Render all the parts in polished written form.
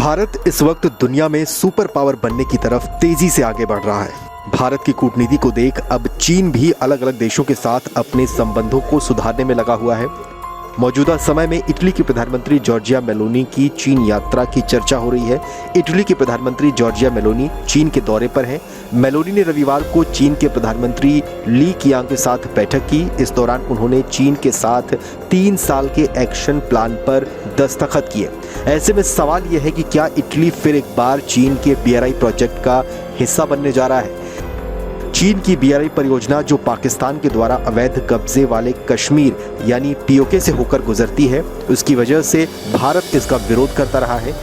भारत इस वक्त दुनिया में सुपर पावर बनने की तरफ तेजी से आगे बढ़ रहा है। भारत की कूटनीति को देख अब चीन भी अलग अलग देशों के साथ अपने संबंधों को सुधारने में लगा हुआ है। मौजूदा समय में इटली की प्रधानमंत्री जॉर्जिया मेलोनी की चीन यात्रा की चर्चा हो रही है। इटली की प्रधानमंत्री जॉर्जिया मेलोनी चीन के दौरे पर हैं। मेलोनी ने रविवार को चीन के प्रधानमंत्री ली कियांग के साथ बैठक की। इस दौरान उन्होंने चीन के साथ 3 साल के एक्शन प्लान पर दस्तखत किए। ऐसे में सवाल यह है कि क्या इटली फिर एक बार चीन के BRI प्रोजेक्ट का हिस्सा बनने जा रहा है। चीन की BRI परियोजना जो पाकिस्तान के द्वारा अवैध कब्जे वाले कश्मीर यानी POK से होकर गुजरती है, उसकी वजह से भारत इसका विरोध करता रहा है।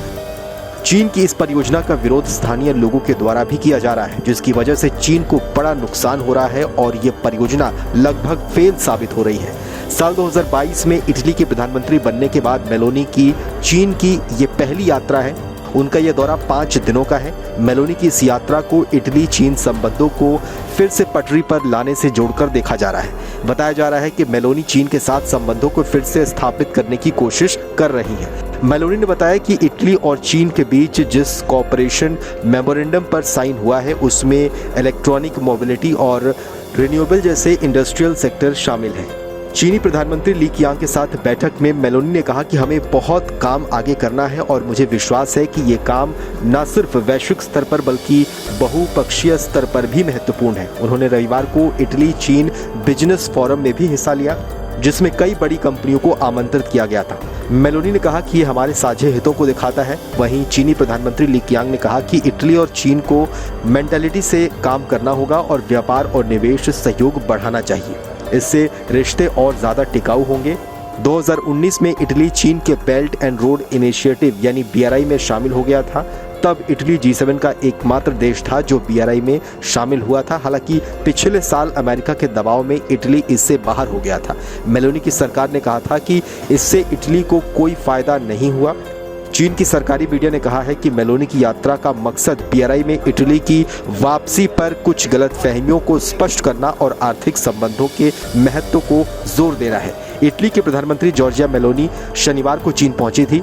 चीन की इस परियोजना का विरोध स्थानीय लोगों के द्वारा भी किया जा रहा है, जिसकी वजह से चीन को बड़ा नुकसान हो रहा है और ये परियोजना लगभग फेल साबित हो रही है। साल 2022 में इटली के प्रधानमंत्री बनने के बाद मेलोनी की चीन की ये पहली यात्रा है। उनका यह दौरा 5 दिनों का है। मेलोनी की इस यात्रा को इटली चीन संबंधों को फिर से पटरी पर लाने से जोड़कर देखा जा रहा है। बताया जा रहा है कि मेलोनी चीन के साथ संबंधों को फिर से स्थापित करने की कोशिश कर रही है। मेलोनी ने बताया कि इटली और चीन के बीच जिस कोऑपरेशन मेमोरेंडम पर साइन हुआ है, उसमें इलेक्ट्रॉनिक मोबिलिटी और रिन्यूएबल जैसे इंडस्ट्रियल सेक्टर शामिल हैं। चीनी प्रधानमंत्री ली कियांग के साथ बैठक में मेलोनी ने कहा कि हमें बहुत काम आगे करना है और मुझे विश्वास है कि ये काम न सिर्फ वैश्विक स्तर पर बल्कि बहुपक्षीय स्तर पर भी महत्वपूर्ण है। उन्होंने रविवार को इटली चीन बिजनेस फोरम में भी हिस्सा लिया, जिसमें कई बड़ी कंपनियों को आमंत्रित किया गया था। मेलोनी ने कहा कि ये हमारे साझे हितों को दिखाता है। वहीं चीनी प्रधानमंत्री ली कियांग ने कहा कि इटली और चीन को मेंटालिटी से काम करना होगा और व्यापार और निवेश सहयोग बढ़ाना चाहिए। इससे रिश्ते और ज़्यादा टिकाऊ होंगे। 2019 में इटली चीन के बेल्ट एंड रोड इनिशिएटिव यानी BRI में शामिल हो गया था। तब इटली G7 का एकमात्र देश था जो BRI में शामिल हुआ था। हालांकि पिछले साल अमेरिका के दबाव में इटली इससे बाहर हो गया था। मेलोनी की सरकार ने कहा था कि इससे इटली को कोई फायदा नहीं हुआ। चीन की सरकारी मीडिया ने कहा है कि मेलोनी की यात्रा का मकसद BRI में इटली की वापसी पर कुछ गलतफहमियों को स्पष्ट करना और आर्थिक संबंधों के महत्व को जोर देना है। इटली के प्रधानमंत्री जॉर्जिया मेलोनी शनिवार को चीन पहुंची थी।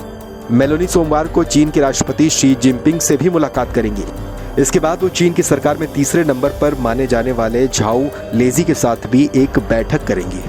मेलोनी सोमवार को चीन के राष्ट्रपति शी जिनपिंग से भी मुलाकात करेंगी। इसके बाद वो चीन की सरकार में तीसरे नंबर पर माने जाने वाले झाओ लेजी के साथ भी एक बैठक करेंगी।